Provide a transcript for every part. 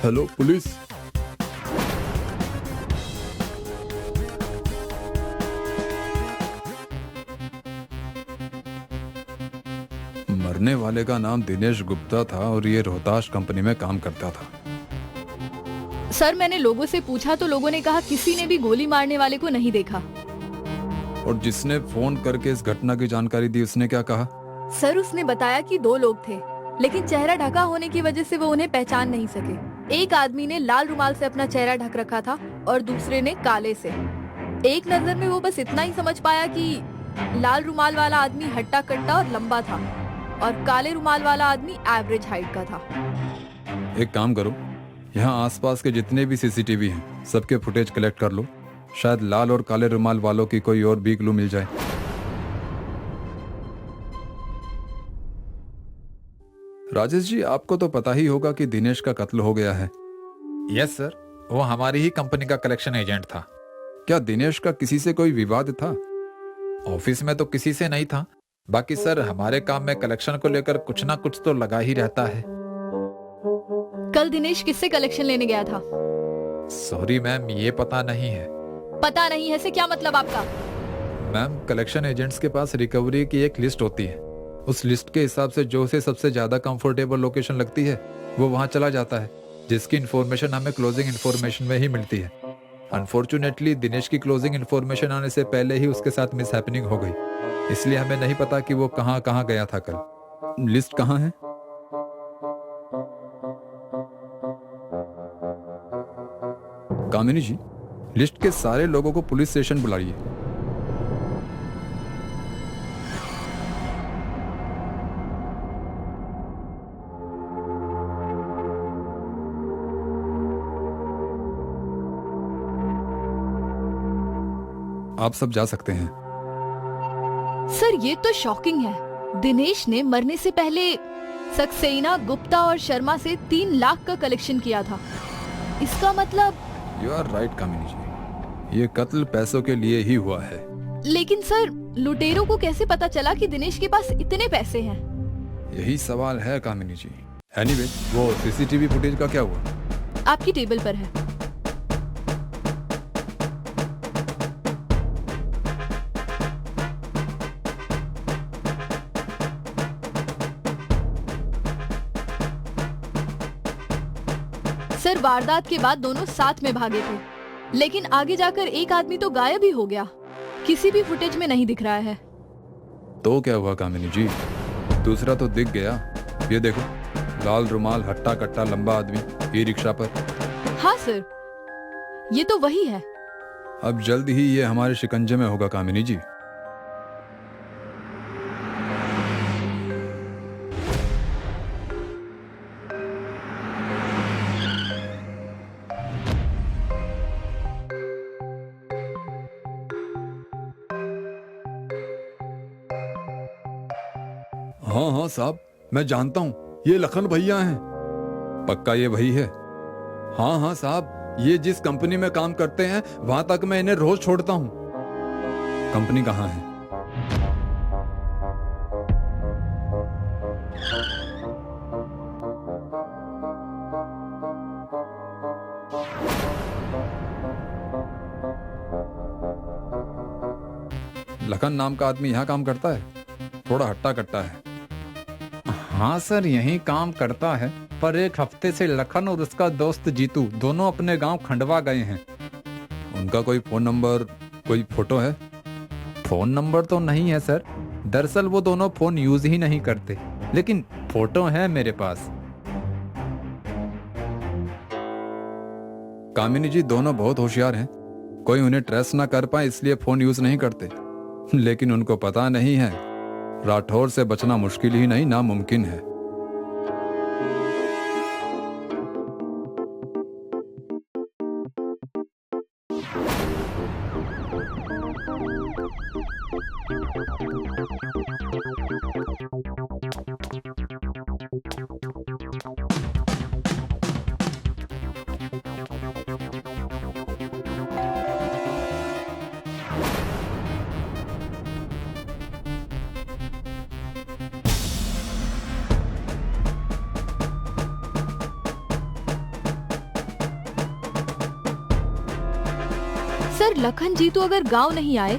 Hello police. मरने वाले का नाम दिनेश गुप्ता था और ये रोहताश कंपनी में काम करता था। सर मैंने लोगों से पूछा तो लोगों ने कहा किसी ने भी गोली मारने वाले को नहीं देखा। और जिसने फोन करके इस घटना की जानकारी दी उसने क्या कहा? सर उसने बताया कि 2 लोग थे, लेकिन चेहरा ढका होने की वजह से वो उन्हें पहचान नहीं सके। एक आदमी ने लाल रुमाल से अपना चेहरा ढक रखा था और दूसरे ने काले से। एक नजर में वो बस इतना ही समझ पाया कि लाल रुमाल वाला आदमी हट्टा कट्टा और लंबा था और काले रुमाल वाला आदमी एवरेज हाइट का था। एक काम करो, यहाँ आसपास के जितने भी सीसीटीवी हैं सबके फुटेज कलेक्ट कर लो। शायद लाल और काले रुमाल वालों की कोई और भी क्लू मिल जाए। राजेश जी, आपको तो पता ही होगा कि दिनेश का कत्ल हो गया है। यस सर, वो हमारी ही कंपनी का कलेक्शन एजेंट था। क्या दिनेश का किसी से कोई विवाद था? ऑफिस में तो किसी से नहीं था, बाकी सर हमारे काम में कलेक्शन को लेकर कुछ ना कुछ तो लगा ही रहता है। कल दिनेश किससे कलेक्शन लेने गया था? सॉरी मैम, ये पता नहीं है। पता नहीं है से क्या मतलब आपका? मैम, कलेक्शन एजेंट्स के पास रिकवरी की एक लिस्ट होती है। उस लिस्ट के हिसाब से जो उसे सबसे ज्यादा कंफर्टेबल लोकेशन लगती है वो वहां चला जाता है, जिसकी इन्फॉर्मेशन हमें क्लोजिंग इन्फॉर्मेशन में ही मिलती है। अनफॉर्चुनेटली दिनेश की क्लोजिंग इन्फॉर्मेशन आने से पहले ही उसके साथ मिस हैपनिंग हो गई, इसलिए हमें नहीं पता कि वो कहाँ कहाँ गया था कल। लिस्ट कहाँ है? कामिनी जी, लिस्ट के सारे लोगों को पुलिस स्टेशन बुलाइए। आप सब जा सकते हैं। सर ये तो शॉकिंग है। दिनेश ने मरने से पहले सक्सेना, गुप्ता और शर्मा से 3 लाख का कलेक्शन किया था। इसका मतलब यू आर राइट कामिनी जी, ये कत्ल पैसों के लिए ही हुआ है। लेकिन सर लुटेरों को कैसे पता चला कि दिनेश के पास इतने पैसे हैं? यही सवाल है कामिनी जी। एनीवे, वो सीसीटीवी फुटेज का क्या हुआ? आपकी टेबल पर है। सर वारदात के बाद दोनों साथ में भागे थे, लेकिन आगे जाकर एक आदमी तो गायब ही हो गया। किसी भी फुटेज में नहीं दिख रहा है। तो क्या हुआ कामिनी जी? दूसरा तो दिख गया। ये देखो, लाल रुमाल, हट्टा कट्टा, लंबा आदमी, ई रिक्शा पर। हाँ सर, ये तो वही है। अब जल्द ही ये हमारे शिकंजे में होगा कामिनी जी। हाँ हाँ साहब, मैं जानता हूँ, ये लखन भैया हैं। पक्का ये वही है? हाँ हाँ साहब, ये जिस कंपनी में काम करते हैं वहां तक मैं इन्हें रोज छोड़ता हूँ। कंपनी कहाँ है? लखन नाम का आदमी यहाँ काम करता है? थोड़ा हट्टा कट्टा है। हाँ सर, यही काम करता है, पर एक हफ्ते से लखन और उसका दोस्त जीतू दोनों अपने गांव खंडवा गए हैं। उनका कोई फोन नंबर, कोई फोटो है? फोन नंबर तो नहीं है सर, दरअसल वो दोनों फोन यूज ही नहीं करते, लेकिन फोटो है मेरे पास। कामिनी जी दोनों बहुत होशियार हैं। कोई उन्हें ट्रेस ना कर पाए इसलिए फोन यूज नहीं करते, लेकिन उनको पता नहीं है राठौर से बचना मुश्किल ही नहीं, नामुमकिन है। सर लखन जी तो अगर गांव नहीं आए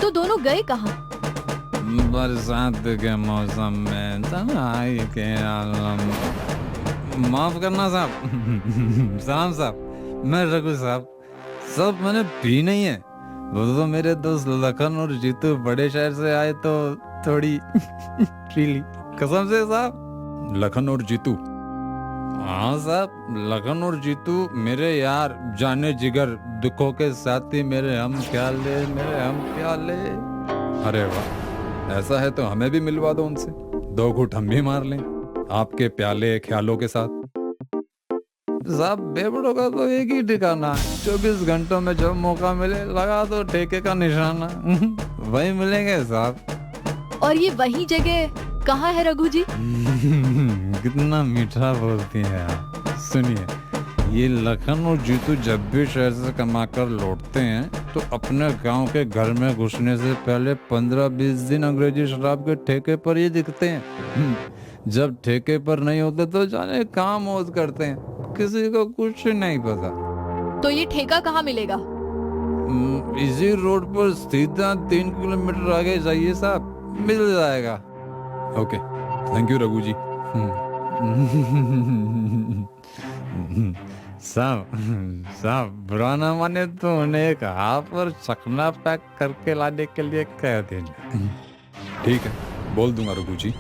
तो दोनों गए कहाँ? बरसात के मौसम में तन्हाई के आलम। माफ करना साहब। सलाम साहब, मैं रघु साहब। सब मैंने पी नहीं है। वो तो मेरे दोस्त लखन और जीतू बड़े शहर से आए तो थोड़ी पी ली, कसम से साहब। लखन और जीतू? हाँ साहब, लखन और जीतू मेरे यार, जाने जिगर, दुखों के साथी, मेरे हम प्याले, मेरे हम प्याले। अरे वाह, ऐसा है तो हमें भी मिलवा दो उनसे, 2 घूंट हम भी मार लें आपके प्याले ख्यालों के साथ। साहब बेबड़ों का तो एक ही ठिकाना, 24 घंटों में जब मौका मिले लगा दो ठेके का निशाना। वही मिलेंगे साहब। और ये वही जगह कहाँ है रघु जी? कितना मीठा बोलती हैं आप। सुनिए, ये लखन और जीतू जब भी शहर से कमाकर लौटते हैं तो अपने गांव के घर में घुसने से पहले 15-20 दिन अंग्रेजी शराब के ठेके पर ही दिखते हैं। जब ठेके पर नहीं होते तो जाने कहाँ मौज करते हैं, किसी को कुछ नहीं पता। तो ये ठेका कहाँ मिलेगा? इसी रोड पर सीधा 3 किलोमीटर आगे जाइए साहब, मिल जाएगा। ओके, थैंक यू रघु जी। साहब बुरा ना माने तो उन्हें एक हाफ और चकना पैक करके लाने के लिए कह देना। ठीक है, बोल दूंगा रघु जी।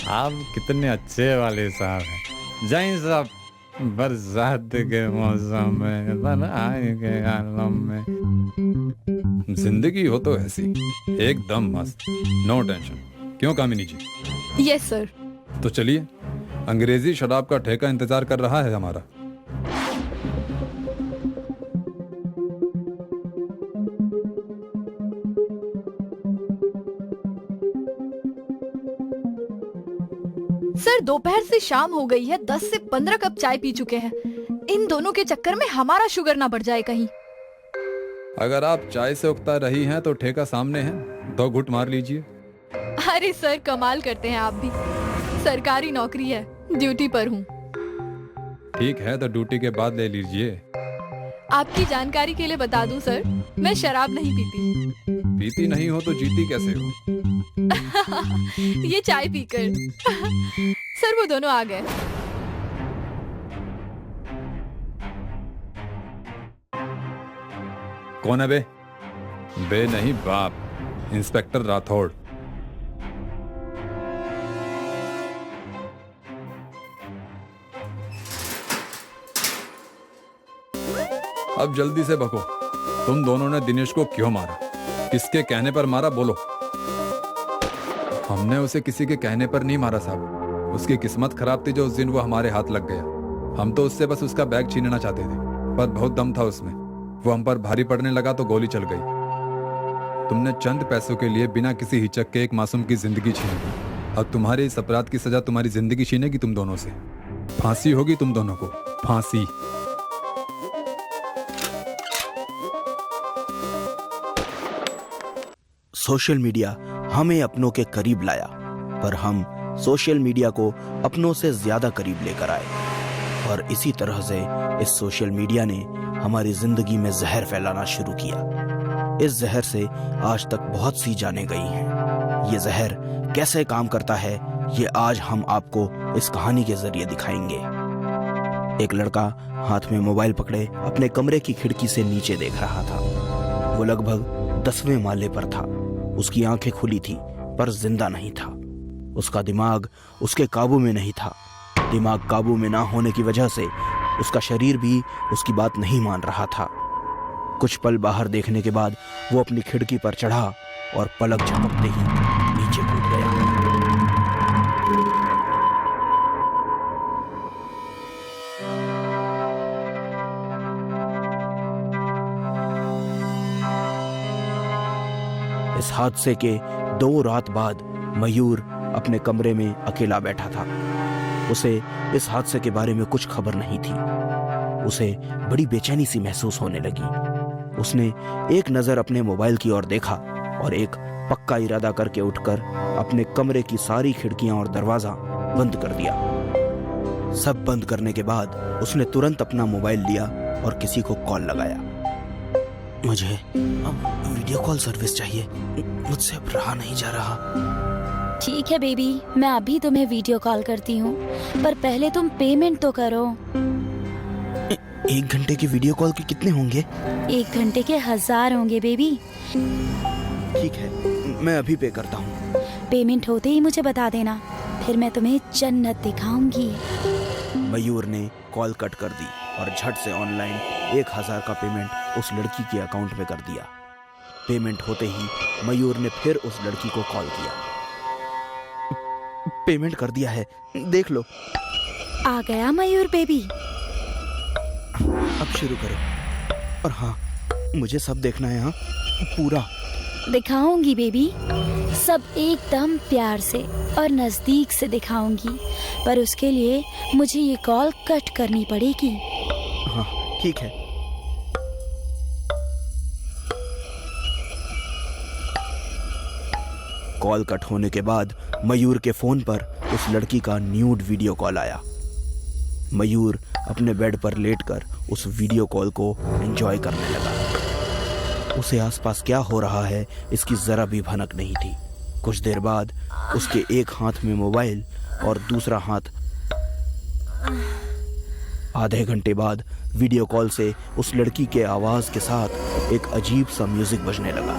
आप कितने अच्छे वाले साहब हैं। जय साहब, बरसात के मौसम में तन्हाई के आलम में। जिंदगी हो तो ऐसी, एकदम मस्त, नो टेंशन। क्यों कामिनी जी? Yes sir. तो चलिए, अंग्रेजी शराब का ठेका इंतजार कर रहा है हमारा। सर दोपहर से शाम हो गई है, 10 से 15 कप चाय पी चुके हैं। इन दोनों के चक्कर में हमारा शुगर ना बढ़ जाए कहीं। अगर आप चाय से उकता रही हैं तो ठेका सामने है, 2 घूंट मार लीजिए। अरे सर कमाल करते हैं आप भी। सरकारी नौकरी है, ड्यूटी पर हूँ। ठीक है, तो ड्यूटी के बाद ले लीजिए। आपकी जानकारी के लिए बता दूं सर, मैं शराब नहीं पीती। पीती नहीं हो तो जीती कैसे हो? ये चाय पीकर। सर वो दोनों आ गए। कौन है बे? बे नहीं बाप, इंस्पेक्टर राठौड़। अब जल्दी से भगो। तुम दोनों ने दिनेश को क्यों मारा? किसके कहने पर मारा, बोलो। हमने उसे किसी के कहने पर नहीं मारा साहब। उसकी किस्मत खराब थी जो उस दिन वो हमारे हाथ लग गया। हम तो उससे बस उसका बैग छीनना चाहते थे, पर बहुत दम था उसमें। वो हम पर भारी पड़ने लगा तो गोली चल गई। तुमने चंद पैसों के लिए बिना किसी हिचक के एक मासूम की जिंदगी छीन ली। अब तुम्हारे इस अपराध की सजा तुम्हारी जिंदगी छीनेगी तुम दोनों से। फांसी होगी तुम दोनों को, फांसी। सोशल मीडिया हमें अपनों के करीब लाया, पर हम सोशल मीडिया को अपनों से ज्यादा करीब लेकर आए। और इसी तरह से इस सोशल मीडिया ने हमारी जिंदगी में जहर फैलाना शुरू किया। इस जहर से आज तक बहुत सी जानें गई हैं। ये जहर कैसे काम करता है, ये आज हम आपको इस कहानी के जरिए दिखाएंगे। एक लड़का हाथ में मोबाइल पकड़े अपने कमरे की खिड़की से नीचे देख रहा था। वो लगभग 10वें माले पर था। उसकी आंखें खुली थी पर जिंदा नहीं था। उसका दिमाग उसके काबू में नहीं था। दिमाग काबू में ना होने की वजह से उसका शरीर भी उसकी बात नहीं मान रहा था। कुछ पल बाहर देखने के बाद वो अपनी खिड़की पर चढ़ा और पलक झपकते ही नीचे कूद गया। इस हादसे के 2 रात बाद मयूर अपने कमरे में अकेला बैठा था। उसे इस हादसे के बारे में कुछ खबर नहीं थी। उसे बड़ी बेचैनी सी महसूस होने लगी। उसने एक नजर अपने मोबाइल की ओर देखा और एक पक्का इरादा करके उठकर अपने कमरे की सारी खिड़कियां और दरवाजा बंद कर दिया। सब बंद करने के बाद उसने तुरंत अपना मोबाइल लिया और किसी को कॉल लगाया। मुझे अब वीडियो कॉल सर्विस चाहिए। मुझसे अब रहा नहीं जा रहा। ठीक है बेबी, मैं अभी तुम्हें वीडियो कॉल करती हूँ, पर पहले तुम पेमेंट तो करो। 1 घंटे की वीडियो कॉल के कितने होंगे? 1 घंटे के 1000 होंगे बेबी। ठीक है, मैं अभी पे करता हूँ। पेमेंट होते ही मुझे बता देना, फिर मैं तुम्हें जन्नत दिखाऊंगी। मयूर ने कॉल कट कर दी और झट से ऑनलाइन 1000 का पेमेंट उस लड़की के अकाउंट में कर दिया। पेमेंट होते ही मयूर ने फिर उस लड़की को कॉल किया। पेमेंट कर दिया है, देख लो। आ गया मयूर बेबी। अब शुरू करो। और हाँ, मुझे सब देखना है। हाँ, पूरा दिखाऊंगी बेबी, सब एकदम प्यार से और नजदीक से दिखाऊंगी, पर उसके लिए मुझे ये कॉल कट करनी पड़ेगी। हाँ ठीक है। कॉल कट होने के बाद मयूर के फोन पर उस लड़की का न्यूड वीडियो कॉल आया। मयूर अपने बेड पर लेटकर उस वीडियो कॉल को एंजॉय करने लगा। उसे आसपास क्या हो रहा है इसकी जरा भी भनक नहीं थी। कुछ देर बाद उसके एक हाथ में मोबाइल और दूसरा हाथ। आधे घंटे बाद वीडियो कॉल से उस लड़की के आवाज के साथ एक अजीब सा म्यूजिक बजने लगा।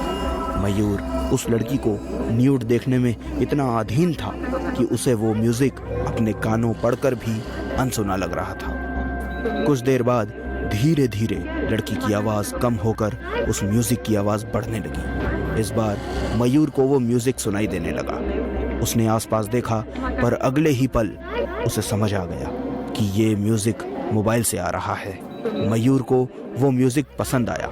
मयूर उस लड़की को न्यूड देखने में इतना अधीन था कि उसे वो म्यूजिक अपने कानों पड़कर भी अनसुना लग रहा था। कुछ देर बाद धीरे धीरे लड़की की आवाज कम होकर उस म्यूजिक की आवाज बढ़ने लगी। इस बार मयूर को वो म्यूजिक सुनाई देने लगा। उसने आसपास देखा, पर अगले ही पल उसे समझ आ गया कि ये म्यूजिक मोबाइल से आ रहा है। मयूर को वो म्यूजिक पसंद आया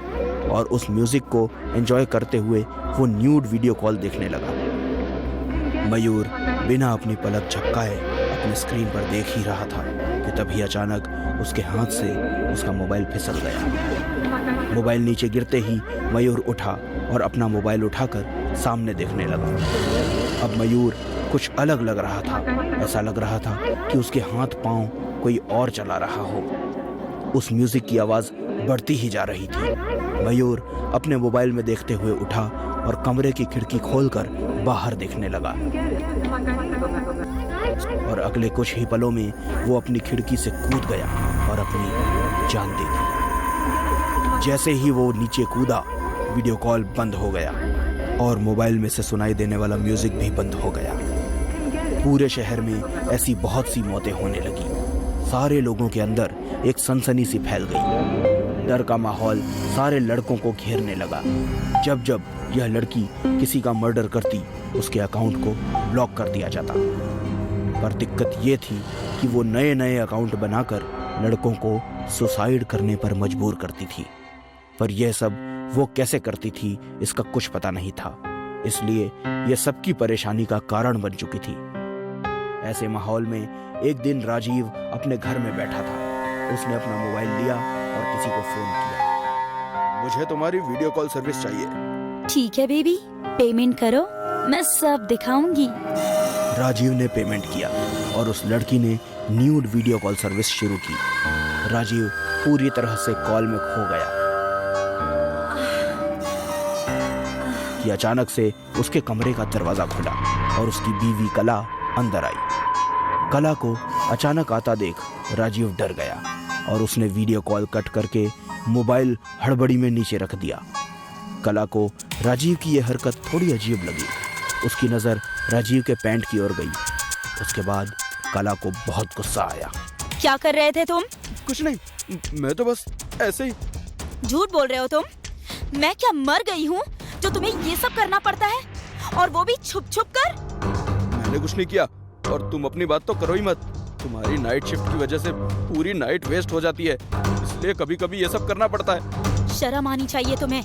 और उस म्यूजिक को एंजॉय करते हुए वो न्यूड वीडियो कॉल देखने लगा। मयूर बिना अपनी पलक झपकाए अपने स्क्रीन पर देख ही रहा था कि तभी अचानक उसके हाथ से उसका मोबाइल फिसल गया। मोबाइल नीचे गिरते ही मयूर उठा और अपना मोबाइल उठाकर सामने देखने लगा। अब मयूर कुछ अलग लग रहा था। ऐसा लग रहा था कि उसके हाथ पांव कोई और चला रहा हो। उस म्यूजिक की आवाज बढ़ती ही जा रही थी। मयूर अपने मोबाइल में देखते हुए उठा और कमरे की खिड़की खोलकर बाहर देखने लगा। और अगले कुछ ही पलों में वो अपनी खिड़की से कूद गया और अपनी जान दे दी। जैसे ही वो नीचे कूदा, वीडियो कॉल बंद हो गया और मोबाइल में से सुनाई देने वाला म्यूजिक भी बंद हो गया। पूरे शहर में ऐसी बहुत सी मौतें होने लगी। सारे लोगों के अंदर एक सनसनी सी फैल गई। डर का माहौल सारे लड़कों को घेरने लगा। जब जब यह लड़की किसी का मर्डर करती, उसके अकाउंट को ब्लॉक कर दिया जाता। पर दिक्कत ये थी कि वो नए नए अकाउंट बनाकर लड़कों को सुसाइड करने पर मजबूर करती थी। पर यह सब वो कैसे करती थी इसका कुछ पता नहीं था, इसलिए यह सबकी परेशानी का कारण बन चुकी थी। ऐसे माहौल में एक दिन राजीव अपने घर में बैठा था। उसने अपना मोबाइल लिया और किसी को फोन किया। मुझे तुम्हारी वीडियो कॉल सर्विस चाहिए। ठीक है बेबी, पेमेंट करो, मैं सब दिखाऊंगी। राजीव ने पेमेंट किया और उस लड़की ने न्यूड वीडियो कॉल सर्विस शुरू की। राजीव पूरी तरह से कॉल में खो गया कि अचानक से उसके कमरे का दरवाजा खुला और उसकी बीवी कला अंदर आई। कला को अचानक आता देख राजीव डर गया और उसने वीडियो कॉल कट करके मोबाइल हड़बड़ी में नीचे रख दिया। कला को राजीव की यह हरकत थोड़ी अजीब लगी। उसकी नज़र राजीव के पैंट की ओर गई। उसके बाद कला को बहुत गुस्सा आया। क्या कर रहे थे तुम? कुछ नहीं, मैं तो बस ऐसे ही। झूठ बोल रहे हो तुम। मैं क्या मर गई हूँ जो तुम्हें ये सब करना पड़ता है, और वो भी छुप छुप कर? मैंने कुछ नहीं किया और तुम अपनी बात तो करो ही मत। तुम्हारी नाइट शिफ्ट की वजह से पूरी नाइट वेस्ट हो जाती है, इसलिए कभी कभी ये सब करना पड़ता है। शर्म आनी चाहिए तुम्हें।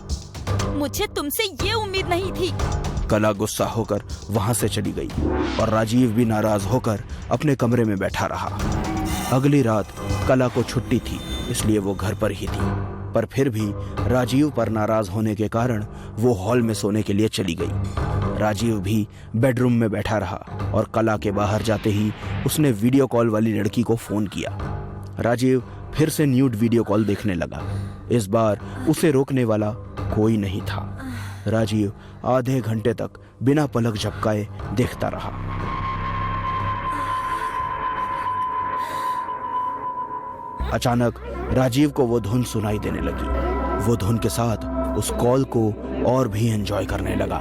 मुझे तुमसे ये उम्मीद नहीं थी। कला गुस्सा होकर वहां से चली गई और राजीव भी नाराज होकर अपने कमरे में बैठा रहा। अगली रात कला को छुट्टी थी, इसलिए वो घर पर ही थी। पर फिर भी राजीव पर नाराज होने के कारण वो हॉल में सोने के लिए चली गई। राजीव भी बेडरूम में बैठा रहा और कला के बाहर जाते ही उसने वीडियो कॉल वाली लड़की को फोन किया। राजीव फिर से न्यूड वीडियो कॉल देखने लगा। इस बार उसे रोकने वाला कोई नहीं था। राजीव आधे घंटे तक बिना पलक झपकाए देखता रहा। अचानक राजीव को वो धुन सुनाई देने लगी। वो धुन के साथ उस कॉल को और भी एंजॉय करने लगा।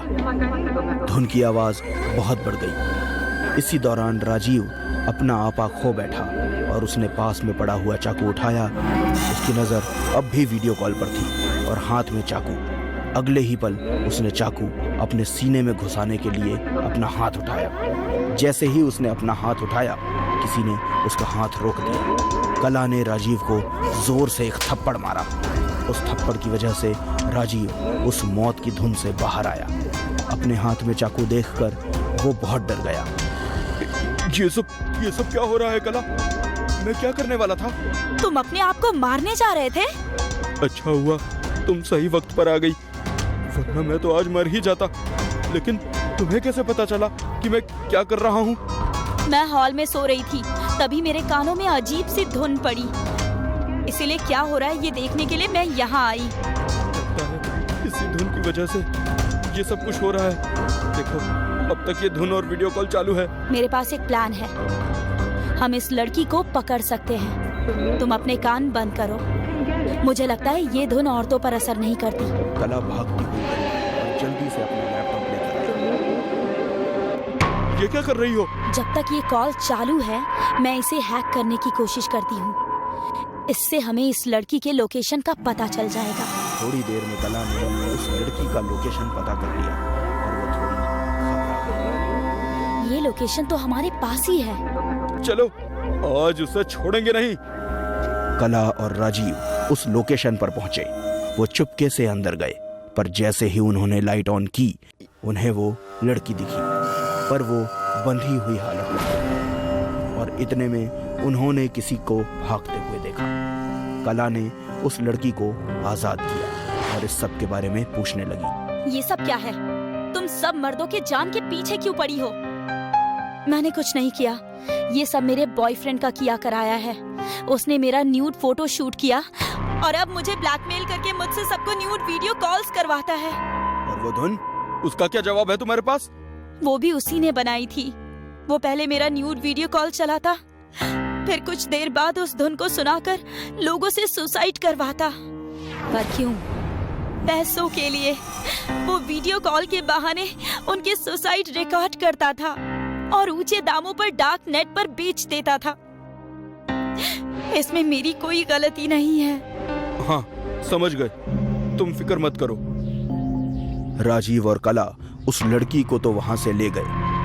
धुन की आवाज बहुत बढ़ गई। इसी दौरान राजीव अपना आपा खो बैठा और उसने पास में पड़ा हुआ चाकू उठाया। उसकी नजर अब भी वीडियो कॉल पर थी और हाथ में चाकू। अगले ही पल उसने चाकू अपने सीने में घुसाने के लिए अपना हाथ उठाया। जैसे ही उसने अपना हाथ उठाया, किसी ने उसका हाथ रोक दिया। कला ने राजीव को जोर से एक थप्पड़ मारा। उस थप्पड़ की वजह से राजीव उस मौत की धुन से बाहर आया। अपने हाथ में चाकू देखकर वो बहुत डर गया। ये सब क्या हो रहा है कला? मैं क्या करने वाला था? तुम अपने आप को मारने जा रहे थे? अच्छा हुआ तुम सही वक्त पर आ गई, वरना मैं तो आज मर ही जाता। लेकिन तुम्हें कैसे पता चला कि मैं क्या कर रहा हूँ? मैं हॉल में सो रही थी, तभी मेरे कानों में अजीब सी धुन पड़ी। इसीलिए क्या हो रहा है ये देखने के लिए मैं यहाँ आई। लगता है इसी धुन की वजह से ये सब कुछ हो रहा है। देखो, अब तक ये धुन और वीडियो कॉल चालू है। मेरे पास एक प्लान है। हम इस लड़की को पकड़ सकते हैं। तुम अपने कान बंद करो। मुझे लगता है ये धुन औरतों पर असर नहीं करती। कला भागती हुई गई और जल्दी से अपना लैपटॉप लेकर आई। ये क्या कर रही हो? जब तक ये कॉल चालू है, मैं इसे हैक करने की कोशिश करती हूँ। इससे हमें इस लड़की के लोकेशन का पता चल जाएगा। थोड़ी देर में कला ने उस लड़की का लोकेशन पता कर लिया और वो थोड़ी घबरा गई। ये लोकेशन तो हमारे पास ही है। चलो, आज उसे छोड़ेंगे नहीं। कला और राजीव उस लोकेशन पर पहुंचे। वो चुपके से अंदर गए, पर जैसे ही उन्होंने लाइट ऑन की, उन्हें वो लड़की दिखी, पर वो बंधी हुई हालत में थी। और इतने में उन्होंने किसी को भागते हुए देखा। कला ने उस लड़की को आजाद किया और इस सब के बारे में पूछने लगी। ये सब क्या है? तुम सब मर्दों के जान के पीछे क्यों पड़ी हो? मैंने कुछ नहीं किया। ये सब मेरे बॉयफ्रेंड का किया कराया है। उसने मेरा न्यूड फोटो शूट किया और अब मुझे ब्लैकमेल करके मुझसे सबको न्यूड वीडियो कॉल्स करवाता है। और वो धुन, उसका क्या जवाब है तुम्हारे पास? वो भी उसी ने बनाई थी। वो पहले मेरा न्यूड वीडियो कॉल चलाता, फिर कुछ देर बाद उस धुन को सुनाकर लोगों से सुसाइड करवाता। पर क्यों? पैसों के लिए। वो वीडियो कॉल के बहाने उनके सुसाइड रिकॉर्ड करता था और ऊंचे दामों पर डार्क नेट पर बेच देता था। इसमें मेरी कोई गलती नहीं है। हाँ, समझ गए। तुम फिक्र मत करो। राजीव और कला उस लड़की को तो वहां से ले गए,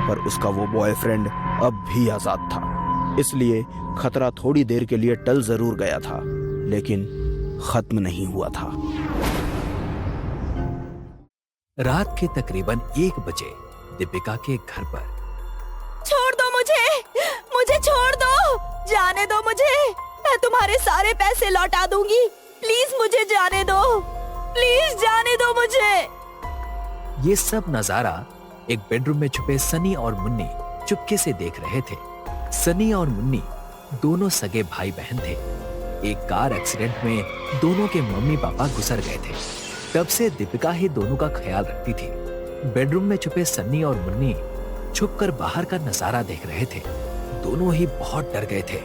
पर उसका वो बॉयफ्रेंड अब भी आजाद था। इसलिए खतरा थोड़ी देर के लिए टल जरूर गया था, लेकिन खत्म नहीं हुआ था। रात के तकरीबन 1 बजे दीपिका के घर पर। छोड़ दो मुझे छोड़ दो, जाने दो मुझे। मैं तुम्हारे सारे पैसे लौटा दूंगी। प्लीज मुझे जाने दो, प्लीज जाने दो मुझे। ये सब नजारा एक बेडरूम में छुपे सनी और मुन्नी चुपके से देख रहे थे। सनी और मुन्नी दोनों सगे भाई बहन थे। एक कार एक्सीडेंट में दोनों के मम्मी पापा गुजर गए थे। तब से दीपिका ही दोनों का ख्याल रखती थी। बेडरूम में छुपे सन्नी और मुन्नी छुपकर बाहर का नजारा देख रहे थे। दोनों ही बहुत डर गए थे।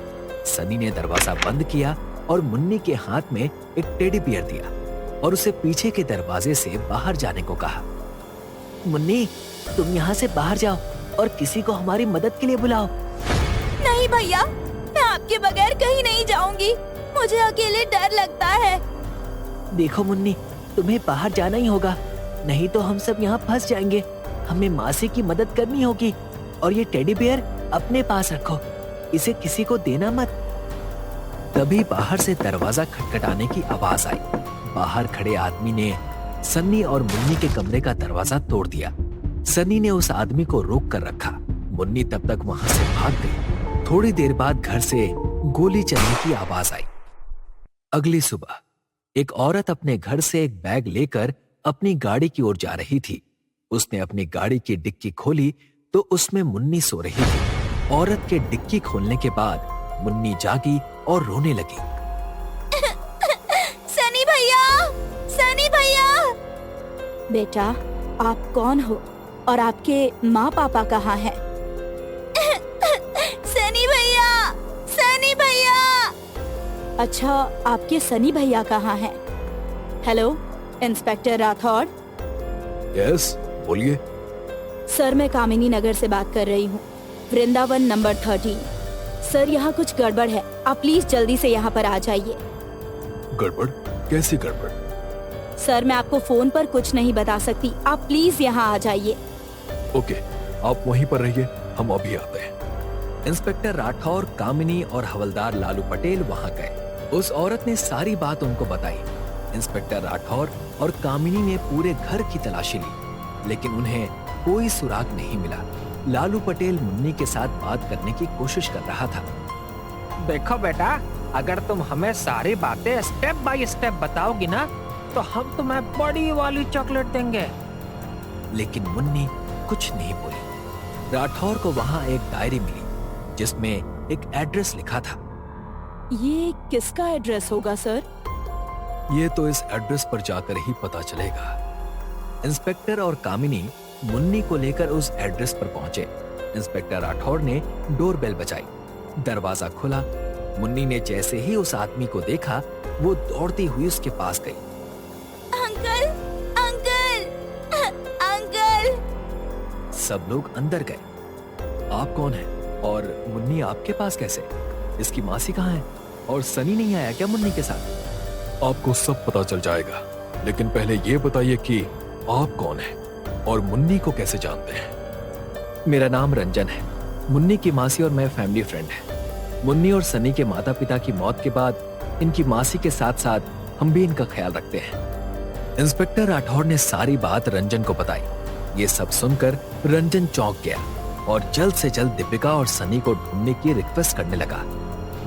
सनी ने दरवाजा बंद किया और मुन्नी के हाथ में एक टेडी बियर दिया और उसे पीछे के दरवाजे से बाहर जाने को कहा। मुन्नी, तुम यहाँ से बाहर जाओ और किसी को हमारी मदद के लिए बुलाओ। नहीं भैया, मैं आपके बगैर कहीं नहीं जाऊंगी। मुझे अकेले डर लगता है। देखो मुन्नी, तुम्हें बाहर जाना ही होगा, नहीं तो हम सब यहाँ फंस जाएंगे। हमें मासी की मदद करनी होगी और ये टेडी बियर अपने पास रखो, इसे किसी को देना मत। तभी बाहर से दरवाजा खटखटाने की आवाज आई। बाहर खड़े आदमी ने सन्नी और मुन्नी के कमरे का दरवाजा तोड़ दिया। सन्नी ने उस आदमी को रोक कर रखा। मुन्नी तब तक वहां से भाग गई। थोड़ी देर बाद घर से गोली चलने की आवाज आई। अगली सुबह एक औरत अपने घर से एक बैग लेकर अपनी गाड़ी की ओर जा रही थी। उसने अपनी गाड़ी की डिक्की खोली तो उसमें मुन्नी सो रही थी। औरत के डिक्की खोलने के बाद मुन्नी जागी और रोने लगी। सनी भैया, सनी भैया, बेटा, आप कौन हो और आपके माँ पापा कहाँ हैं? सनी भैया, सनी भैया। अच्छा, आपके सनी भैया कहाँ हैं? Hello, inspector Rathore. यस, बोलिए। सर, मैं कामिनी नगर से बात कर रही हूँ, वृंदावन नंबर 13। सर, यहाँ कुछ गड़बड़ है, आप प्लीज जल्दी से यहाँ पर आ जाइए। गड़बड़? कैसी गड़बड़? सर, मैं आपको फोन पर कुछ नहीं बता सकती, आप प्लीज यहाँ आ जाइए। ओके, आप वहीं पर रहिए, हम अभी आते हैं। इंस्पेक्टर राठौर, कामिनी और हवलदार लालू पटेल वहां गए। उस औरत ने सारी बात उनको बताई। इंस्पेक्टर राठौर और कामिनी ने पूरे घर की तलाशी ली, लेकिन उन्हें कोई सुराग नहीं मिला। लालू पटेल मुन्नी के साथ बात करने की कोशिश कर रहा था। देखो बेटा, अगर तुम हमें सारी बातें स्टेप बाय स्टेप बताओगी ना, तो हम तुम्हें बड़ी वाली चॉकलेट देंगे। लेकिन मुन्नी कुछ नहीं बोली। राठौर को वहां एक डायरी मिली जिसमें एक एड्रेस लिखा था। ये किसका एड्रेस होगा सर? ये तो इस एड्रेस पर जाकर ही पता चलेगा। इंस्पेक्टर और कामिनी मुन्नी को लेकर उस एड्रेस पर पहुंचे। इंस्पेक्टर राठौर ने डोरबेल बजाई। दरवाजा खुला। मुन्नी ने जैसे ही उस आदमी को देखा, वो दौड़ती हुई उसके पास गई। Uncle, uncle, uncle. सब लोग अंदर गए। आप कौन हैं? और मुन्नी आपके पास कैसे? इसकी मासी कहाँ है? और सनी नहीं आया क्या मुन्नी के साथ? आपको सब पता चल जाएगा, लेकिन पहले ये बताइए कि आप कौन हैं और मुन्नी को कैसे जानते हैं? मेरा नाम रंजन है। मुन्नी की मासी और मैं फैमिली फ्रेंड हैं। मुन्नी और सनी के माता पिता की मौत के बाद इनकी मासी के साथ साथ हम भी इनका ख्याल रखते हैं। इंस्पेक्टर राठौर ने सारी बात रंजन को बताई। ये सब सुनकर रंजन चौंक गया और जल्द से जल्द दीपिका और सनी को ढूंढने की रिक्वेस्ट करने लगा।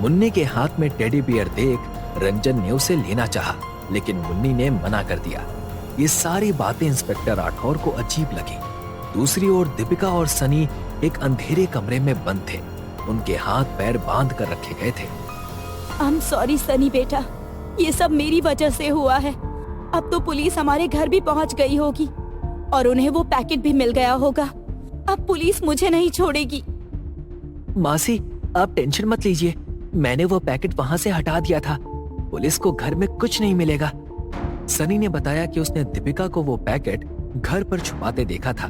मुन्नी के हाथ में टेडी बियर देख रंजन ने उसे लेना चाहा, लेकिन मुन्नी ने मना कर दिया। ये सारी बातें इंस्पेक्टर राठौर को अजीब लगी। दूसरी ओर दीपिका और सनी एक अंधेरे कमरे में बंद थे। उनके हाथ पैर बांध कर रखे गए थे। आई एम सॉरी सनी बेटा, ये सब मेरी वजह से हुआ है। अब तो पुलिस हमारे घर भी पहुंच गई होगी और उन्हें वो पैकेट भी मिल गया होगा। अब पुलिस मुझे नहीं छोड़ेगी। मासी, आप टेंशन मत लीजिए, मैंने वो पैकेट वहां से हटा दिया था। पुलिस को घर में कुछ नहीं मिलेगा। सनी ने बताया कि उसने दीपिका को वो पैकेट घर पर छुपाते देखा था।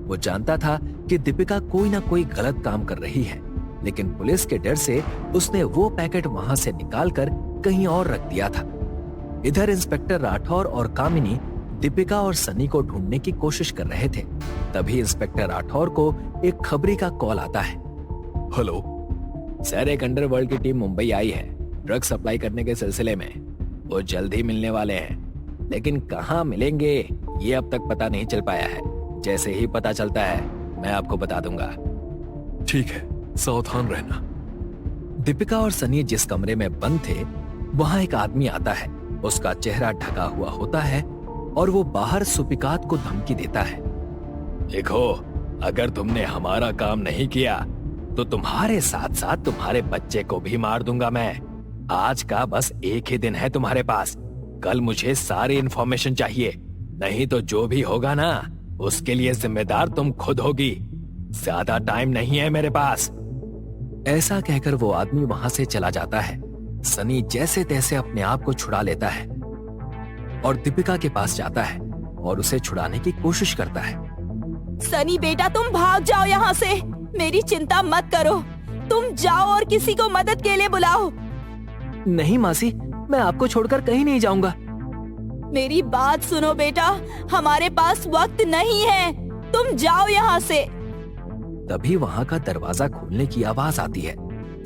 वो जानता था कि दीपिका कोई ना कोई गलत काम कर रही है, लेकिन पुलिस के डर से उसने वो पैकेट वहां से निकालकर कहीं और रख दिया था। इधर इंस्पेक्टर राठौर और कामिनी दीपिका और सनी को ढूंढने की कोशिश कर रहे थे। तभी इंस्पेक्टर राठौर को एक खबरी का कॉल आता है। हेलो सर, एक अंडरवर्ल्ड की टीम मुंबई आई है ड्रग सप्लाई करने के सिलसिले में। वो जल्द ही मिलने वाले हैं, लेकिन कहाँ मिलेंगे ये अब तक पता नहीं चल पाया है। जैसे ही पता चलता है मैं आपको बता दूंगा। ठीक है, सावधान रहना। दीपिका और सनी जिस कमरे में बंद थे, वहां एक आदमी आता है। उसका चेहरा ढका हुआ होता है और वो बाहर सुपिकात को धमकी देता है। देखो, अगर तुमने हमारा काम नहीं किया तो तुम्हारे साथ साथ तुम्हारे बच्चे को भी मार दूंगा मैं। आज का बस एक ही दिन है तुम्हारे पास। कल मुझे सारी इन्फॉर्मेशन चाहिए, नहीं तो जो भी होगा ना, उसके लिए जिम्मेदार तुम खुद होगी। ज्यादा टाइम नहीं है मेरे पास। ऐसा कहकर वो आदमी वहां से चला जाता है। सनी जैसे तैसे अपने आप को छुड़ा लेता है और दीपिका के पास जाता है और उसे छुड़ाने की कोशिश करता है। सनी बेटा, तुम भाग जाओ यहाँ से। मेरी चिंता मत करो, तुम जाओ और किसी को मदद के लिए बुलाओ। नहीं मासी, मैं आपको छोड़कर कहीं नहीं जाऊंगा। मेरी बात सुनो बेटा, हमारे पास वक्त नहीं है, तुम जाओ यहाँ से। तभी वहां का दरवाजा खोलने की आवाज आती है।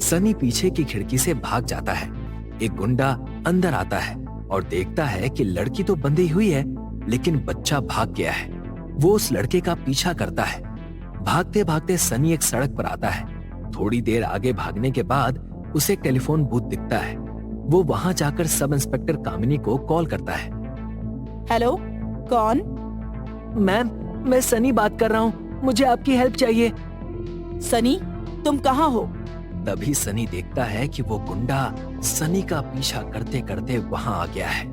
सनी पीछे की खिड़की से भाग जाता है। एक गुंडा अंदर आता है और देखता है कि लड़की तो बंधी हुई है, लेकिन बच्चा भाग गया है। वो उस लड़के का पीछा करता है। भागते भागते सनी एक सड़क पर आता है। थोड़ी देर आगे भागने के बाद उसे एक टेलीफोन बूथ दिखता है। वो वहां जाकर सब इंस्पेक्टर कामिनी को कॉल करता है। हेलो, कौन? मैम, मैं सनी बात कर रहा हूँ, मुझे आपकी हेल्प चाहिए। सनी, तुम कहाँ हो? तभी सनी देखता है कि वो गुंडा सनी का पीछा करते करते वहां आ गया है।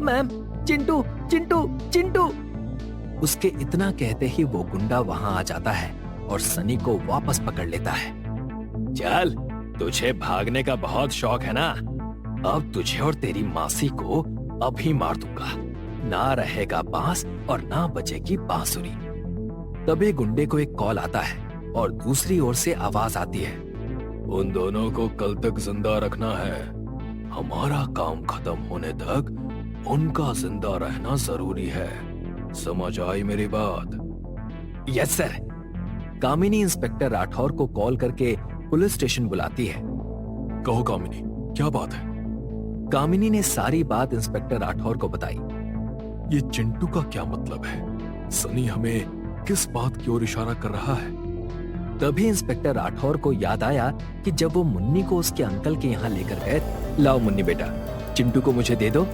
मैम, चिंटू चिंटू चिंटू। उसके इतना कहते ही वो गुंडा वहां आ जाता है और सनी को वापस पकड़ लेता है। चल, तुझे भागने का बहुत शौक है ना? अब तुझे और तेरी मासी को अभी मार दूंगा। ना रहेगा बांस और ना बचेगी बांसुरी। तभी गुंडे को एक कॉल आता है और दूसरी ओर से आवाज आती है, उन दोनों को कल तक जिंदा रखना है। हमारा काम खत्म होने तक उनका जिंदा रहना जरूरी है। समझ आई मेरी बात? Yes sir. Kamini inspector Rathore को कॉल करके पुलिस स्टेशन बुलाती है। कहो कामिनी, क्या बात है? कामिनी ने सारी बात इंस्पेक्टर राठौर को बताई। ये चिंटू का क्या मतलब है? सनी हमें किस बात की ओर इशारा कर रहा है? तभी इंस्पेक्टर राठौर को याद आया कि जब वो मुन्नी को उसके अंकल के यहाँ लेकर गए, लाओ मुन्नी बेटा, चिंटू को मुझे दे दो।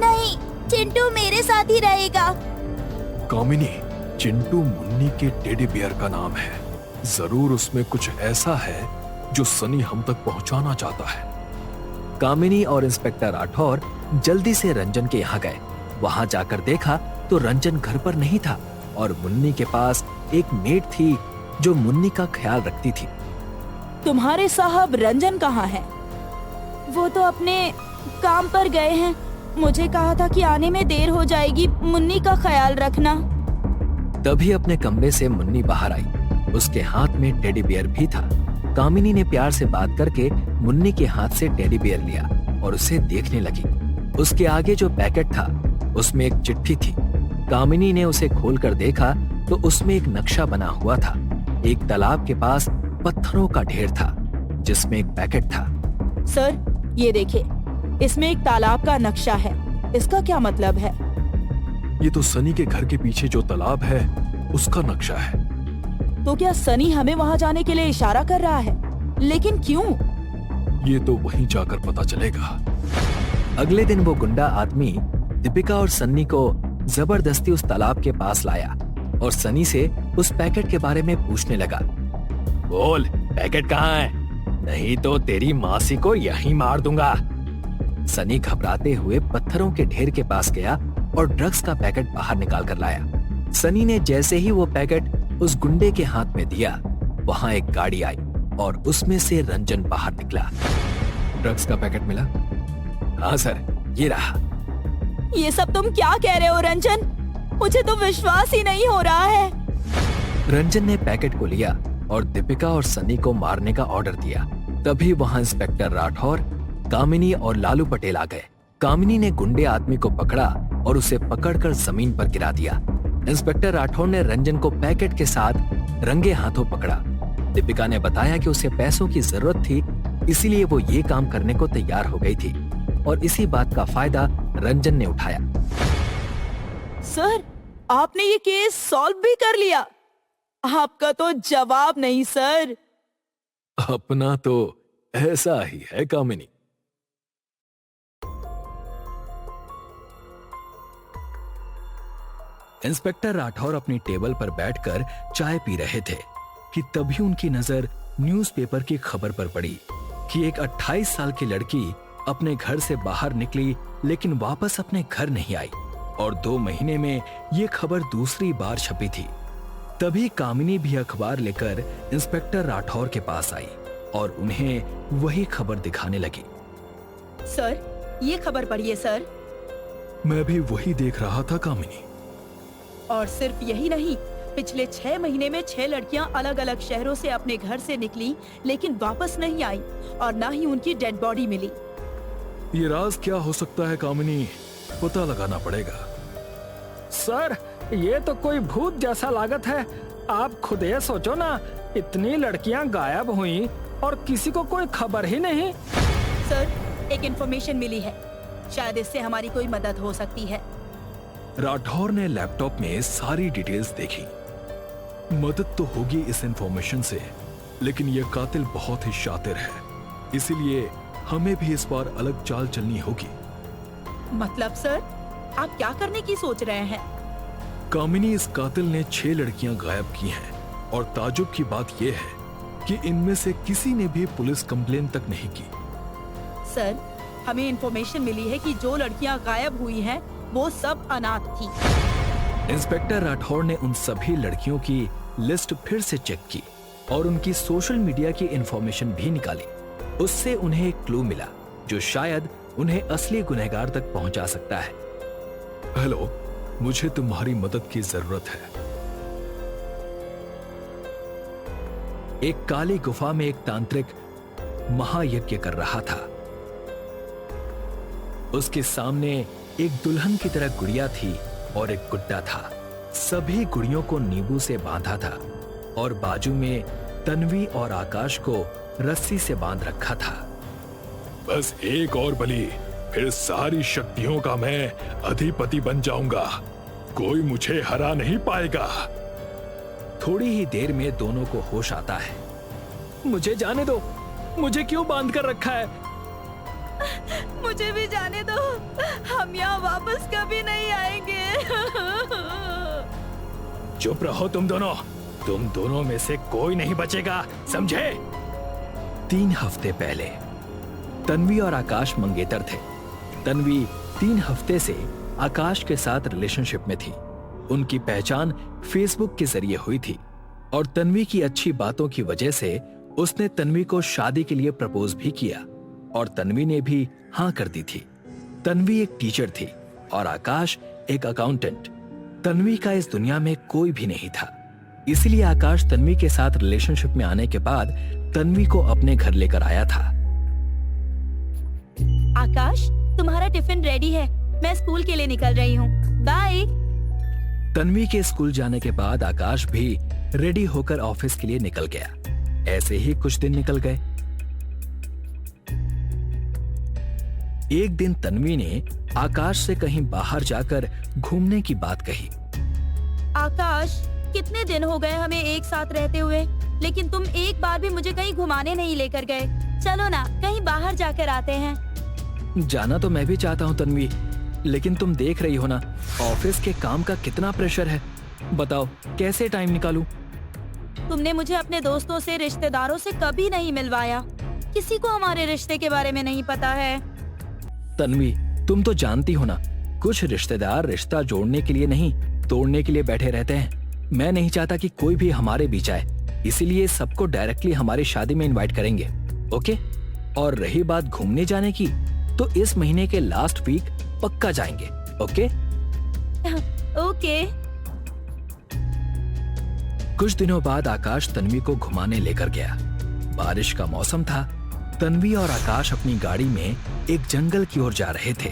नहीं, चिंटू मेरे साथ ही रहेगा। कामिनी, चिंटू मुन्नी के टेडी बियर का नाम है। जरूर उसमें कुछ ऐसा है जो सनी हम तक पहुंचाना चाहता है। कामिनी और इंस्पेक्टर राठौर जल्दी से रंजन के यहाँ गए। वहां जाकर देखा तो रंजन घर पर नहीं था और मुन्नी के पास एक मेड थी जो मुन्नी का ख्याल रखती थी। तुम्हारे साहब रंजन कहाँ है? वो तो अपने काम पर गए हैं। मुझे कहा था कि आने में देर हो जाएगी, मुन्नी का ख्याल रखना। तभी अपने कमरे से मुन्नी बाहर आई। उसके हाथ में टेडी बियर भी था। कामिनी ने प्यार से बात करके मुन्नी के हाथ से टेडी बियर लिया और उसे देखने लगी। उसके आगे जो पैकेट था उसमें एक चिट्ठी थी। कामिनी ने उसे खोलकर देखा तो उसमें एक नक्शा बना हुआ था। एक तालाब के पास पत्थरों का ढेर था जिसमें एक पैकेट था। सर, ये देखिए, इसमें एक तालाब का नक्शा है। इसका क्या मतलब है? ये तो सनी के घर के पीछे जो तालाब है उसका नक्शा है। तो क्या सनी हमें वहाँ जाने के लिए इशारा कर रहा है? लेकिन क्यों? ये तो वहीं जाकर पता चलेगा। अगले दिन वो गुंडा आदमी दीपिका और सन्नी को जबरदस्ती उस तालाब के पास लाया और सनी से उस पैकेट के बारे में पूछने लगा। बोल, पैकेट कहाँ है? नहीं तो तेरी मासी को यहीं मार दूंगा। सनी घबराते हुए पत्थरों के ढेर के पास गया और ड्रग्स का पैकेट बाहर निकाल कर लाया। सनी ने जैसे ही वो पैकेट उस गुंडे के हाथ में दिया, वहां एक गाड़ी आई और उसमें से रंजन बाहर निकला। ड्रग्स का पैकेट मिला? हाँ सर, ये रहा। ये सब तुम क्या कह रहे हो रंजन? मुझे तो विश्वास ही नहीं हो रहा है। रंजन ने पैकेट को लिया और दीपिका और सनी को मारने का ऑर्डर दिया। तभी वहां इंस्पेक्टर राठौर, कामिनी और लालू पटेल आ गए। कामिनी ने गुंडे आदमी को पकड़ा और उसे पकड़कर जमीन पर गिरा दिया। इंस्पेक्टर राठौर ने रंजन को पैकेट के साथ रंगे हाथों पकड़ा। दीपिका ने बताया कि उसे पैसों की जरूरत थी, इसीलिए वो ये काम करने को तैयार हो गई थी और इसी बात का फायदा रंजन ने उठाया। सर, आपने ये केस सॉल्व भी कर लिया। आपका तो जवाब नहीं सर। अपना तो ऐसा ही है कामिनी। इंस्पेक्टर राठौर अपनी टेबल पर बैठकर चाय पी रहे थे कि तभी उनकी नजर न्यूज़पेपर की खबर पर पड़ी कि एक 28 साल की लड़की अपने घर से बाहर निकली लेकिन वापस अपने घर नहीं आई और 2 महीने में ये खबर दूसरी बार छपी थी। तभी कामिनी भी अखबार लेकर इंस्पेक्टर राठौर के पास आई और उन्हें वही खबर दिखाने लगी। सर, ये खबर पढ़िए सर। मैं भी वही देख रहा था कामिनी। और सिर्फ यही नहीं, पिछले 6 महीने में 6 लड़कियां अलग अलग शहरों से अपने घर से निकली लेकिन वापस नहीं आई और ना ही उनकी डेड बॉडी मिली। ये राज क्या हो सकता है कामिनी? पता लगाना पड़ेगा। सर, ये तो कोई भूत जैसा लागत है। आप खुद ये सोचो ना, इतनी लड़कियां गायब हुई और किसी को कोई खबर ही नहीं। सर, एक इंफॉर्मेशन मिली है, शायद इससे हमारी कोई मदद हो सकती है। राठौर ने लैपटॉप में सारी डिटेल्स देखी। मदद तो होगी इस इंफॉर्मेशन से, लेकिन यह कातिल बहुत ही शातिर है, इसीलिए हमें भी इस बार अलग चाल चलनी होगी। मतलब सर, आप क्या करने की सोच रहे हैं? कामिनी, इस कातिल ने 6 लड़कियां गायब की हैं और ताजुब की बात यह है कि इनमें से किसी ने भी पुलिस कंप्लेन तक नहीं की। सर, हमें इंफॉर्मेशन मिली है कि जो लड़कियां गायब हुई हैं, वो सब अनाथ थी। इंस्पेक्टर राठौर ने उन सभी लड़कियों की लिस्ट फिर से चेक की और उनकी सोशल मीडिया की इंफॉर्मेशन भी निकाली। उससे उन्हें एक क्लू मिला जो शायद उन्हें असली गुनहगार तक पहुंचा सकता है। हेलो, मुझे तुम्हारी मदद की जरूरत है। एक काली गुफा में एक तांत्रिक महायज्ञ कर रहा था। उसके सामने एक दुल्हन की तरह गुड़िया थी और एक गुड्डा था। सभी गुड़ियों को नींबू से बांधा था और बाजू में तन्वी और आकाश को रस्सी से बांध रखा था। बस एक और बलि, फिर सारी शक्तियों का मैं अधिपति बन जाऊंगा। कोई मुझे हरा नहीं पाएगा। थोड़ी ही देर में दोनों को होश आता है। मुझे जाने दो, मुझे क्यों बांध कर रखा है? मुझे भी जाने दो, हम यहाँ वापस कभी नहीं आएंगे। चुप रहो तुम दोनों में से कोई नहीं बचेगा, समझे? 3 हफ्ते पहले तन्वी और आकाश मंगेतर थे। तन्वी 3 हफ्ते से आकाश के साथ रिलेशनशिप में थी। उनकी पहचान फेसबुक के जरिए हुई थी और तन्वी की अच्छी बातों की वजह से उसने तन्वी को शादी के लिए प्रपोज भी किया और तन्वी ने भी हाँ कर दी थी। तन्वी एक टीचर थी और आकाश एक अकाउंटेंट। तन्वी का इस दुनिया में कोई भी नहीं था, इसलिए आकाश तन्वी के साथ रिलेशनशिप में आने के बाद तन्वी को अपने घर लेकर आया था। आकाश, तुम्हारा टिफिन रेडी है, मैं स्कूल के लिए निकल रही हूँ, बाय। तन्वी के स्कूल जाने के बाद आकाश भी रेडी होकर ऑफिस के लिए निकल गया। ऐसे ही कुछ दिन निकल गए। एक दिन तन्वी ने आकाश से कहीं बाहर जाकर घूमने की बात कही। आकाश, कितने दिन हो गए हमें एक साथ रहते हुए, लेकिन तुम एक बार भी मुझे कहीं घुमाने नहीं लेकर गए। चलो ना, कहीं बाहर जाकर आते हैं। जाना तो मैं भी चाहता हूँ तन्वी, लेकिन तुम देख रही हो ना ऑफिस के काम का कितना प्रेशर है। बताओ कैसे टाइम निकालूं? तुमने मुझे अपने दोस्तों से, रिश्तेदारों से कभी नहीं मिलवाया। किसी को हमारे रिश्ते के बारे में नहीं पता है। तन्वी, तुम तो जानती हो ना, कुछ रिश्तेदार रिश्ता जोड़ने के लिए नहीं, तोड़ने के लिए बैठे रहते हैं। मैं नहीं चाहता कि कोई भी हमारे बीच आए, इसीलिए सबको डायरेक्टली हमारी शादी में इनवाइट करेंगे, ओके? और रही बात घूमने जाने की, तो इस महीने के लास्ट वीक पक्का जाएंगे, ओके? ओके। कुछ दिनों बाद आकाश तन्वी को घुमाने लेकर गया। बारिश का मौसम था। तन्वी और आकाश अपनी गाड़ी में एक जंगल की ओर जा रहे थे।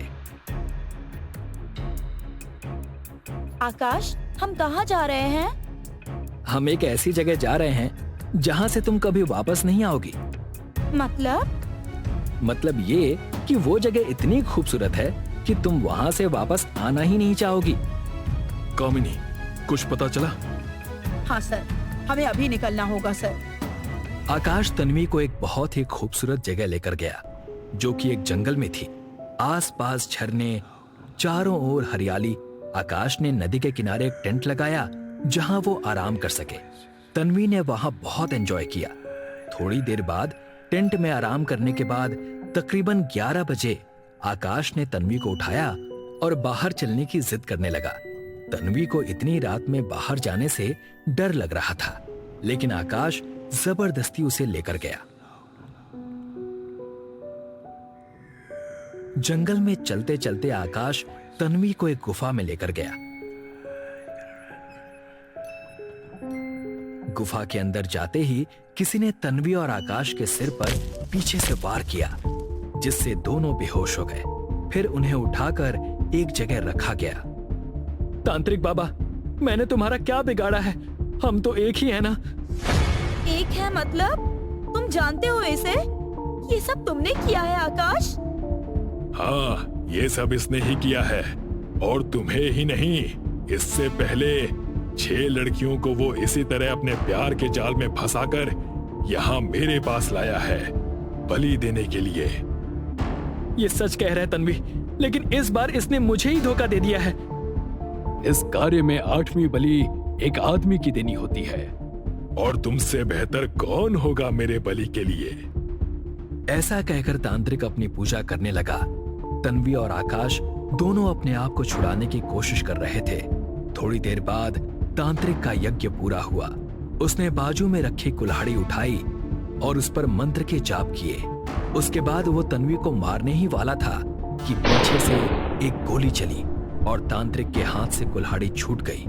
आकाश, हम कहाँ जा रहे हैं? हम एक ऐसी जगह जा रहे हैं जहाँ से तुम कभी वापस नहीं आओगी। मतलब ये कि वो जगह इतनी खूबसूरत है कि तुम वहाँ से वापस आना ही नहीं चाहोगी। कामिनी, कुछ पता चला? हाँ सर, हमें अभी निकलना होगा सर। आकाश तन्वी को एक बहुत ही खूबसूरत जगह लेकर गया, जो कि एक जंगल में थी। आसपास झरने, चारों ओर हरियाली। आकाश ने नदी के किनारे एक टेंट लगाया जहां वो आराम कर सके। तन्वी ने वहां बहुत एंजॉय किया। थोड़ी देर बाद टेंट में आराम करने के बाद तकरीबन 11 बजे आकाश ने तन्वी को उठाया और बाहर चलने की जिद करने लगा। तन्वी को इतनी रात में बाहर जाने से डर लग रहा था, लेकिन आकाश जबरदस्ती उसे लेकर गया। जंगल में चलते चलते आकाश तन्वी को एक गुफा में लेकर गया। गुफा के अंदर जाते ही किसी ने तन्वी और आकाश के सिर पर पीछे से वार किया, जिससे दोनों बेहोश हो गए। फिर उन्हें उठाकर एक जगह रखा गया। तांत्रिक बाबा, मैंने तुम्हारा क्या बिगाड़ा है? हम तो एक ही है ना? एक है मतलब? तुम जानते हो इसे? ये सब तुमने किया है आकाश? हाँ, ये सब इसने ही किया है, और तुम्हें ही नहीं, इससे पहले 6 लड़कियों को वो इसी तरह अपने प्यार के जाल में फंसाकर यहाँ मेरे पास लाया है, बलि देने के लिए। ये सच कह रहा है तन्वी, लेकिन इस बार इसने मुझे ही धोखा दे दिया है। इस कार्य में 8वीं बलि एक आदमी की देनी होती है, और तुमसे बेहतर कौन होगा मेरे बलि के लिए? ऐसा कहकर तांत्रिक अपनी पूजा करने लगा। तन्वी और आकाश दोनों अपने आप को छुड़ाने की कोशिश कर रहे थे, थोड़ी देर बाद तांत्रिक का यज्ञ पूरा हुआ। उसने बाजू में रखी कुल्हाड़ी उठाई और उस पर मंत्र के जाप किए। उसके बाद वो तन्वी को मारने ही वाला था कि पीछे से एक गोली चली और तांत्रिक के हाथ से कुल्हाड़ी छूट गई।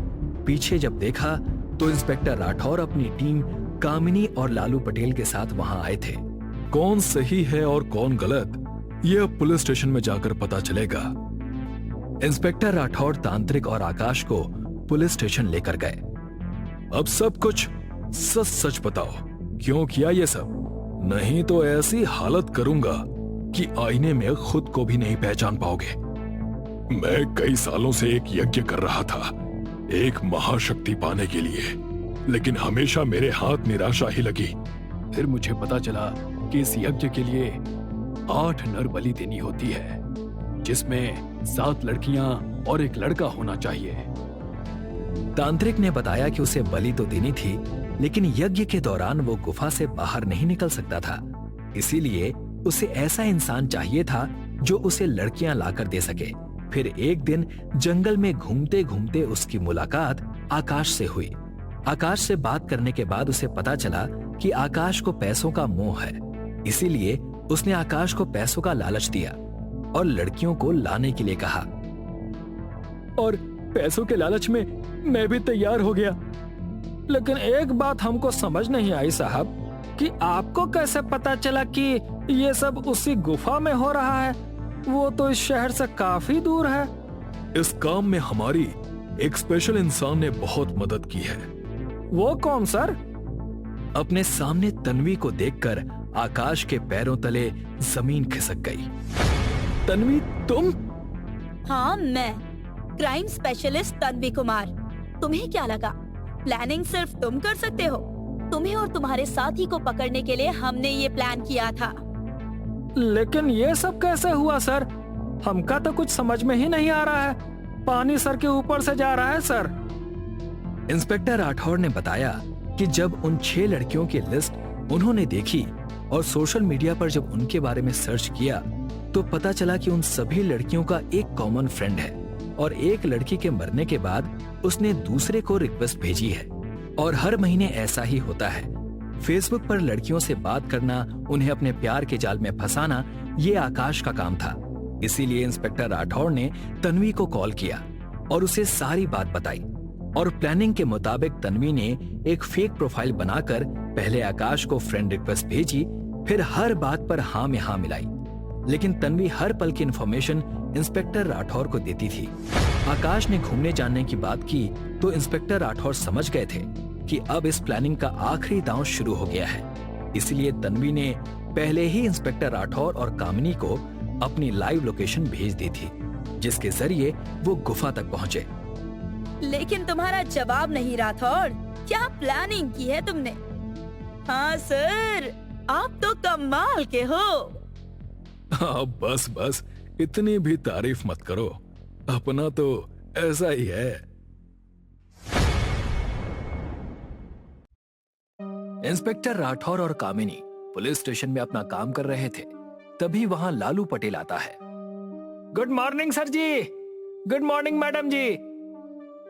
पीछे जब देखा तो इंस्पेक्टर राठौर अपनी टीम कामिनी और लालू पटेल के साथ वहां आए थे। कौन सही है और कौन गलत, यह अब पुलिस स्टेशन में जाकर पता चलेगा। इंस्पेक्टर राठौर तांत्रिक और आकाश को पुलिस स्टेशन लेकर गए। अब सब कुछ सच सच बताओ, क्यों किया ये सब? नहीं तो ऐसी हालत करूंगा कि आईने में खुद को भी नहीं पहचान पाओगे। मैं कई सालों से एक यज्ञ कर रहा था, एक महाशक्ति पाने के लिए, लेकिन हमेशा मेरे हाथ निराशा ही लगी। फिर मुझे पता चला कि इस यज्ञ के लिए 8 नर बलि देनी होती है, जिसमें 7 लड़कियां और 1 लड़का होना चाहिए। तांत्रिक ने बताया कि उसे बलि तो देनी थी, लेकिन यज्ञ के दौरान वो गुफा से बाहर नहीं निकल सकता था। इसीलिए उसे ऐसा इंसान चाहिए था जो उसे लड़कियां लाकर दे सके। फिर एक दिन जंगल में घूमते घूमते उसकी मुलाकात आकाश से हुई। आकाश से बात करने के बाद उसे पता चला कि आकाश को पैसों का मोह है। इसीलिए उसने आकाश को पैसों का लालच दिया और लड़कियों को लाने के लिए कहा। और पैसों के लालच में मैं भी तैयार हो गया। लेकिन एक बात हमको समझ नहीं आई साहब, कि आपको कैसे पता चला कि ये सब उसी गुफा में हो रहा है? वो तो इस शहर से काफी दूर है। इस काम में हमारी एक स्पेशल इंसान ने बहुत मदद की है। वो कौन सर? अपने सामने तन्वी को देखकर आकाश के पैरों तले जमीन खिसक गई। तन्वी, तुम? हाँ, मैं क्राइम स्पेशलिस्ट तन्वी कुमार। तुम्हें क्या लगा प्लानिंग सिर्फ तुम कर सकते हो? तुम्हें और तुम्हारे साथी को पकड़ने के लिए हमने ये प्लान किया था। लेकिन ये सब कैसे हुआ सर? हमका तो कुछ समझ में ही नहीं आ रहा है। पानी सर के ऊपर से जा रहा है सर। इंस्पेक्टर राठौर ने बताया कि जब उन 6 लड़कियों की लिस्ट उन्होंने देखी और सोशल मीडिया पर जब उनके बारे में सर्च किया तो पता चला कि उन सभी लड़कियों का एक कॉमन फ्रेंड है और एक लड़की के मरने के बाद उसने दूसरे को रिक्वेस्ट भेजी है। और हर महीने ऐसा ही होता है। फेसबुक पर लड़कियों से बात करना, उन्हें अपने प्यार के जाल में फंसाना, ये आकाश का काम था। इसीलिए इंस्पेक्टर राठौर ने तन्वी को कॉल किया और उसे सारी बात बताई। और प्लानिंग के मुताबिक तन्वी ने एक फेक प्रोफाइल बनाकर पहले आकाश को फ्रेंड रिक्वेस्ट भेजी, फिर हर बात पर हाँ में हाँ मिलाई। लेकिन तन्वी हर पल की इंफॉर्मेशन इंस्पेक्टर राठौर को देती थी। आकाश ने घूमने जाने की बात की तो इंस्पेक्टर राठौर समझ गए थे कि अब इस प्लानिंग का आखिरी दांव शुरू हो गया है। इसलिए तन्वी ने पहले ही इंस्पेक्टर राठौर और कामिनी को अपनी लाइव लोकेशन भेज दी थी, जिसके जरिए वो गुफा तक पहुंचे। लेकिन तुम्हारा जवाब नहीं राठौर। क्या प्लानिंग की है तुमने? हाँ सर, आप तो कमाल के हो। बस बस, इतनी भी तारीफ मत करो, अपना तो ऐसा ही है। इंस्पेक्टर राठौर और कामिनी पुलिस स्टेशन में अपना काम कर रहे थे, तभी वहां लालू पटेल आता है। Good morning sir ji. Good morning madam ji.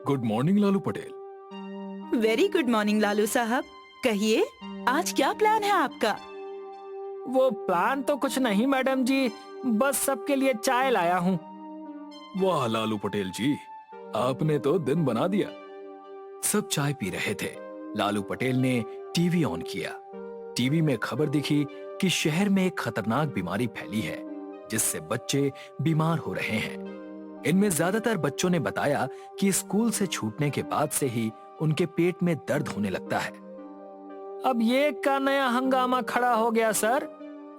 Good morning Lalu Patel. Very good morning Lalu sahab. कहिए, आज क्या प्लान है आपका? वो प्लान तो कुछ नहीं मैडम जी, बस सबके लिए चाय लाया हूँ। वाह लालू पटेल जी, आपने तो दिन बना दिया। सब चाय पी रहे थे। लालू पटेल ने टीवी ऑन किया। टीवी में खबर दिखी कि शहर में एक खतरनाक बीमारी फैली है, जिससे बच्चे बीमार हो रहे हैं। इनमें ज्यादातर बच्चों ने बताया कि स्कूल से छूटने के बाद से ही उनके पेट में दर्द होने लगता है। अब ये क्या नया हंगामा खड़ा हो गया सर?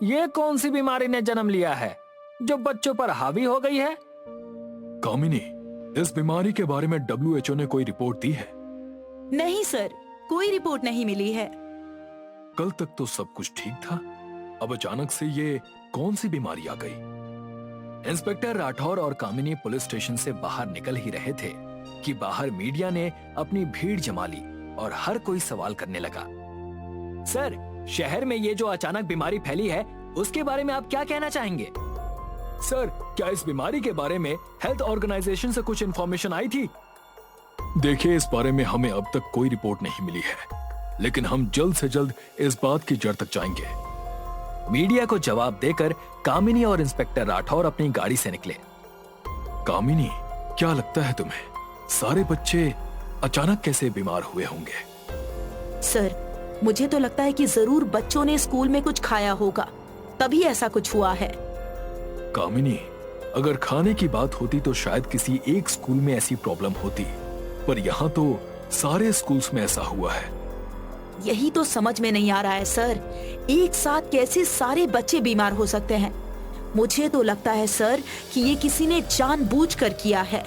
ये कौन सी बीमारी ने जन्म लिया है जो बच्चों पर हावी हो गई है? कामिनी, इस बीमारी के बारे में WHO ने कोई रिपोर्ट दी है? नहीं सर, कोई रिपोर्ट नहीं मिली है। कल तक तो सब कुछ ठीक था, अब अचानक से ये कौन सी बीमारी आ गई? इंस्पेक्टर राठौर और कामिनी पुलिस स्टेशन से बाहर निकल ही रहे थे कि बाहर मीडिया ने अपनी भीड़ जमा ली और हर कोई सवाल करने लगा। सर, शहर में ये जो अचानक बीमारी फैली है, उसके बारे में आप क्या कहना चाहेंगे? सर, क्या इस बीमारी के बारे में हेल्थ ऑर्गेनाइजेशन से कुछ इंफॉर्मेशन आई थी? देखिए, इस बारे में हमें अब तक कोई रिपोर्ट नहीं मिली है, लेकिन हम जल्द से जल्द इस बात की जड़ तक जाएंगे। मीडिया को जवाब देकर कामिनी और इंस्पेक्टर राठौर अपनी गाड़ी से निकले। कामिनी, क्या लगता है तुम्हें सारे बच्चे अचानक कैसे बीमार हुए होंगे? सर, मुझे तो लगता है कि जरूर बच्चों ने स्कूल में कुछ खाया होगा, तभी ऐसा कुछ हुआ है। कामिनी, अगर खाने की बात होती तो शायद किसी एक स्कूल में ऐसी प्रॉब्लम होती, पर यहाँ तो सारे स्कूल्स में ऐसा हुआ है। यही तो समझ में नहीं आ रहा है सर, एक साथ कैसे सारे बच्चे बीमार हो सकते हैं। मुझे तो लगता है सर कि ये किसी ने जानबूझकर किया है।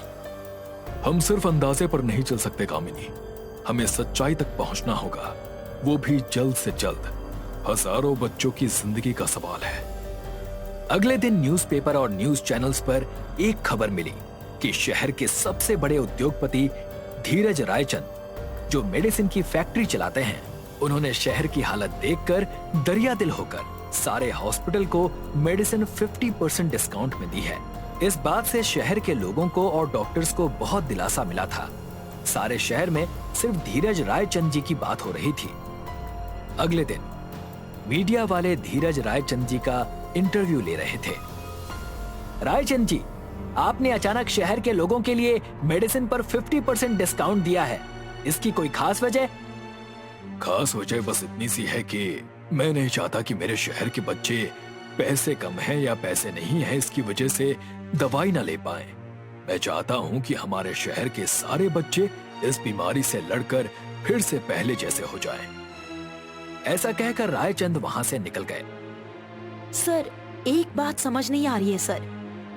हम सिर्फ अंदाजे पर नहीं चल सकते कामिनी, हमें सच्चाई तक पहुंचना होगा, वो भी जल्द से जल्द। हजारों बच्चों की जिंदगी का सवाल है। अगले दिन न्यूज़पेपर और न्यूज चैनल्स पर एक खबर मिली कि शहर के सबसे बड़े उद्योगपति धीरज रायचंद, जो मेडिसिन की फैक्ट्री चलाते हैं, उन्होंने शहर की हालत देखकर दरिया दिल होकर सारे हॉस्पिटल को मेडिसिन 50% डिस्काउंट में दी है। इस बात से शहर के लोगों को और डॉक्टर्स को बहुत दिलासा मिला था। सारे शहर में सिर्फ धीरज रायचंद जी की बात हो रही थी। अगले दिन मीडिया वाले धीरज रायचंद जी का इंटरव्यू ले रहे थे। रायचंद जी, आपने अचानक शहर के लोगों के लिए मेडिसिन पर 50% डिस्काउंट दिया है, इसकी कोई खास वजह? खास वजह बस इतनी सी है कि मैं नहीं चाहता कि मेरे शहर के बच्चे पैसे कम हैं या पैसे नहीं हैं इसकी वजह से दवाई ना ले पाएं। मैं चाहता हूं कि हमारे शहर के सारे बच्चे इस बीमारी से लड़कर फिर से पहले जैसे हो जाएं। ऐसा कहकर रायचंद वहां से निकल गए। सर, एक बात समझ नहीं आ रही है सर।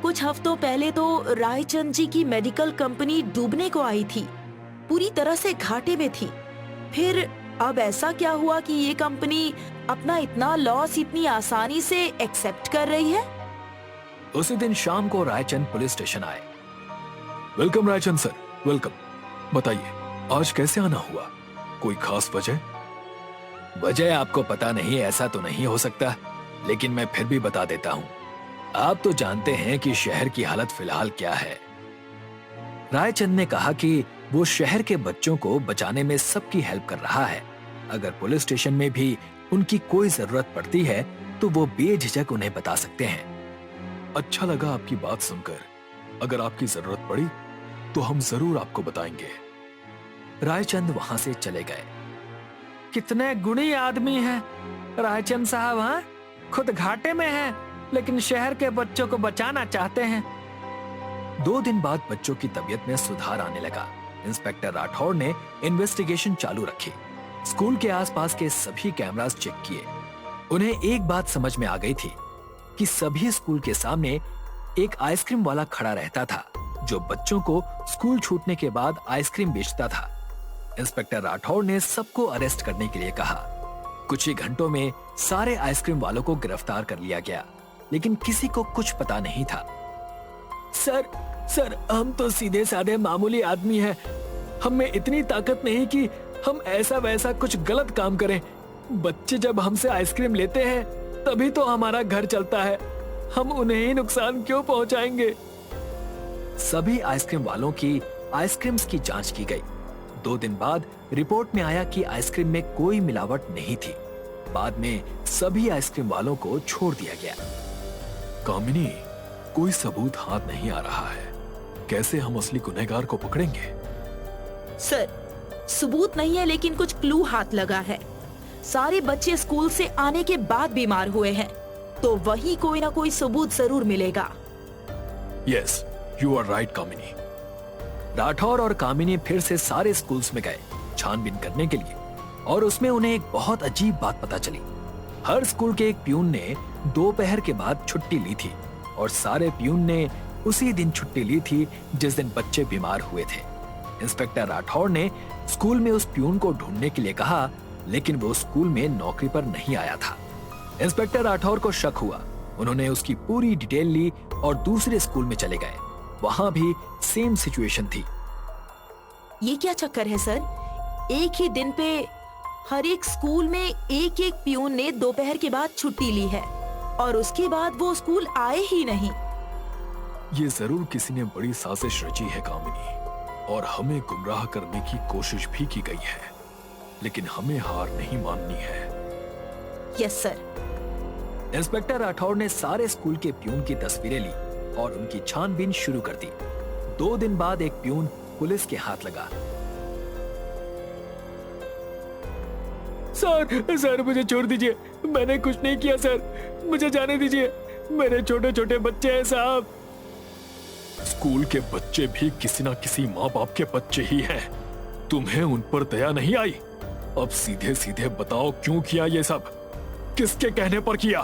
कुछ हफ्तों पहले तो रायचंद जी की मेडिकल कंपनी डूबने को आई थी, पूरी तरह से घाटे में थी। फिर अब ऐसा क्या हुआ कि ये कंपनी अपना इतना लॉस इतनी आसानी से एक्सेप्ट कर रही है? उसी दिन शाम को रायचंद पुलिस स्टेशन आए। Welcome Raichand sir, welcome. बताइए, आज कैसे आना हुआ? कोई खास वजह? वजह आपको पता नहीं ऐसा तो नहीं हो सकता, लेकिन मैं फिर भी बता देता हूँ। आप तो जानते हैं कि शहर की हालत फिलहाल क्या है। रायचंद ने कहा कि वो शहर के बच्चों को बचाने में सबकी हेल्प कर रहा है। अगर पुलिस स्टेशन में भी उनकी कोई जरूरत पड़ती है तो वो बेझिझक उन्हें बता सकते हैं। अच्छा लगा आपकी बात सुनकर। अगर आपकी जरूरत पड़ी तो हम जरूर आपको बताएंगे। रायचंद वहां से चले गए। कितने गुणी आदमी हैं रायचंद साहब। हाँ, खुद घाटे में हैं, लेकिन शहर के बच्चों को बचाना चाहते हैं। 2 दिन बाद बच्चों की तबीयत में सुधार आने लगा। इंस्पेक्टर राठौर ने इन्वेस्टिगेशन चालू रखी। स्कूल के आसपास के सभी कैमरास चेक किए। उन्हें एक बात समझ में आ गई थी कि सभी स्कूल के सामने एक आइसक्रीम वाला खड़ा रहता था, जो बच्चों को स्कूल छूटने के बाद आइसक्रीम बेचता था। इंस्पेक्टर राठौर ने सबको अरेस्ट करने के लिए कहा। कुछ ही घंटों में सारे आइसक्रीम वालों को गिरफ्तार कर लिया गया, लेकिन किसी को कुछ पता नहीं था। सर, हम तो सीधे साधे मामूली आदमी हैं। हम में इतनी ताकत नहीं कि हम ऐसा वैसा कुछ गलत काम करें। बच्चे जब हमसे आइसक्रीम लेते हैं तभी तो हमारा घर चलता है। हम उन्हें ही नुकसान क्यों पहुंचाएंगे? सभी आइसक्रीम वालों की आइसक्रीम्स की जांच की गई। 2 दिन बाद रिपोर्ट में आया कि आइसक्रीम में कोई मिलावट नहीं थी। बाद में सभी आइसक्रीम वालों को छोड़ दिया गया। कामिनी, कोई सबूत हाथ नहीं आ रहा है। कैसे हम असली गुनहगार को पकड़ेंगे? सर, सबूत नहीं है, लेकिन कुछ क्लू हाथ लगा है। सारे बच्चे स्कूल से आने के बाद बीमार हुए हैं, तो वही कोई ना कोई सबूत जरूर मिलेगा। यस, यू आर राइट कामिनी। राठौर और कामिनी फिर से सारे स्कूल्स में गए छानबीन करने के लिए, और उसमें उन्हें एक बहुत अजीब बात पता चली। हर स्कूल के एक प्यून ने दोपहर के बाद छुट्टी ली थी, और सारे प्यून ने उसी दिन छुट्टी ली थी जिस दिन बच्चे बीमार हुए थे। इंस्पेक्टर राठौर ने स्कूल में उस प्यून को ढूंढने के लिए कहा, लेकिन वो स्कूल में नौकरी पर नहीं आया था। इंस्पेक्टर राठौर को शक हुआ। उन्होंने उसकी पूरी डिटेल ली और दूसरे स्कूल में चले गए। वहां भी सेम सिचुएशन थी। ये क्या चक्कर है सर? एक ही दिन पे हर एक स्कूल में एक एक प्यून ने दोपहर के बाद छुट्टी ली है, और उसके बाद वो स्कूल आए ही नहीं। ये जरूर किसी ने बड़ी साजिश रची है कामिनी। और हमें गुमराह करने की कोशिश भी की गई है, लेकिन हमें हार नहीं माननी है। Yes sir. इंस्पेक्टर राठौर ने सारे स्कूल के प्यून की तस्वीरें ली और उनकी छानबीन शुरू कर दी। 2 दिन बाद एक प्यून पुलिस के हाथ लगा। सर मुझे छोड़ दीजिए, मैंने कुछ नहीं किया सर, मुझे जाने दीजिए, मेरे छोटे छोटे बच्चे हैं साहब। स्कूल के बच्चे भी किसी ना किसी माँ बाप के बच्चे ही हैं। तुम्हें उन पर दया नहीं आई? अब सीधे सीधे बताओ क्यों किया ये सब, किसके कहने पर किया?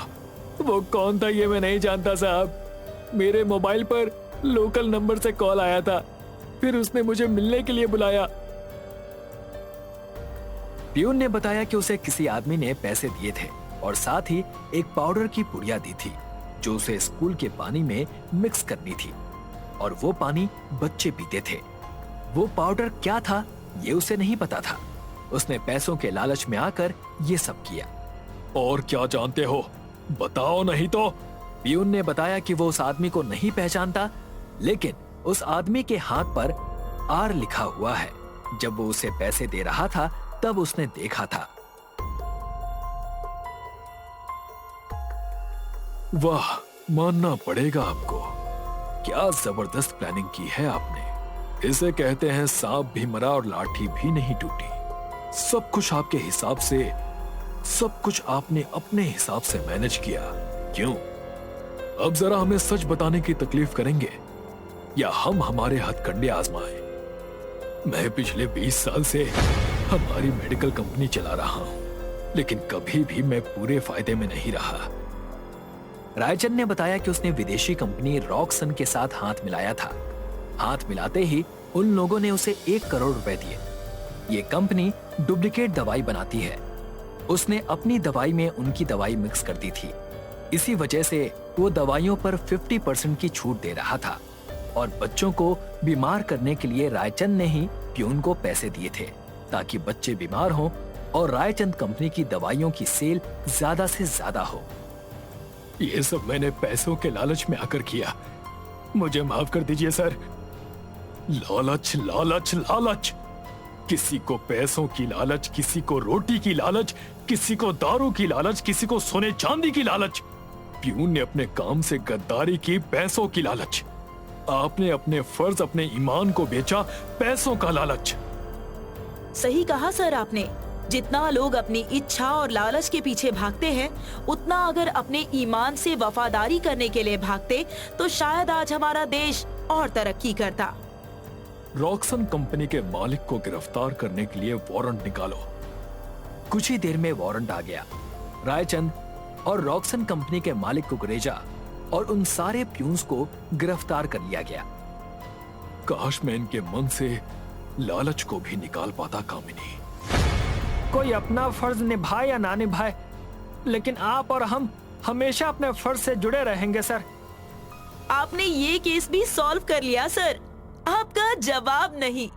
वो कौन था ये मैं नहीं जानता साहब। मेरे मोबाइल पर लोकल नंबर से कॉल आया था, फिर उसने मुझे मिलने के लिए बुलाया। प्यून ने बताया कि उसे किसी आदमी ने पैसे दिए थे और साथ ही एक पाउडर की पुड़िया दी थी जो उसे स्कूल के पानी में मिक्स करनी थी और वो पानी बच्चे पीते थे। वो पाउडर क्या था ये उसे नहीं पता था। उसने पैसों के लालच में आकर ये सब किया। और क्या जानते हो, बताओ नहीं तो। प्यून ने बताया कि वो उस आदमी को नहीं पहचानता, लेकिन उस आदमी के हाथ पर आर लिखा हुआ है। जब वो उसे पैसे दे रहा था तब उसने देखा था। वाह, मानना पड़ेगा आपको, क्या जबरदस्त प्लानिंग की है आपने। इसे कहते हैं सांप भी मरा और लाठी भी नहीं टूटी। सब कुछ आपके हिसाब से, सब कुछ आपने अपने हिसाब से मैनेज किया। क्यों? अब जरा हमें सच बताने की तकलीफ करेंगे या हम हमारे हथकंडे आजमाएं? मैं पिछले 20 साल से हमारी मेडिकल कंपनी चला रहा हूं, लेकिन कभी भी मैं पूरे फायदे में नहीं रहा। रायचंद ने बताया कि उसने विदेशी कंपनी रॉकसन के साथ हाथ मिलाया था। हाथ मिलाते ही उन लोगों ने उसे 1 करोड़ रुपए दिए। ये कंपनी डुप्लीकेट दवाई बनाती है। उसने अपनी दवाई में उनकी दवाई मिक्स कर दी थी। इसी वजह से वो दवाइयों पर 50% की छूट दे रहा था और बच्चों को बीमार करने के लिए रायचंद ने ही प्यून को पैसे दिए थे ताकि बच्चे बीमार हों और रायचंद कंपनी की दवाइयों की सेल ज्यादा से ज्यादा हो। ये सब मैंने पैसों के लालच में आकर किया, मुझे माफ कर दीजिए सर। लालच लालच लालच, किसी को पैसों की लालच, किसी को रोटी की लालच, किसी को दारू की लालच, किसी को सोने चांदी की लालच। प्यून ने अपने काम से गद्दारी की, पैसों की लालच। आपने अपने फर्ज, अपने ईमान को बेचा, पैसों का लालच। सही कहा सर आपने। जितना लोग अपनी इच्छा और लालच के पीछे भागते हैं, उतना अगर अपने ईमान से वफादारी करने के लिए भागते तो शायद आज हमारा देश और तरक्की करता। रॉकसन कंपनी के मालिक को गिरफ्तार करने के लिए वारंट निकालो। कुछ ही देर में वारंट आ गया। रायचंद और रॉकसन कंपनी के मालिक कुकरेजा और उन सारे प्यून्स को गिरफ्तार कर लिया गया। काश मैं इनके मन से लालच को भी निकाल पाता कामिनी। कोई अपना फर्ज निभाए या ना निभाए, लेकिन आप और हम हमेशा अपने फर्ज से जुड़े रहेंगे सर। आपने ये केस भी सॉल्व कर लिया सर, आपका जवाब नहीं।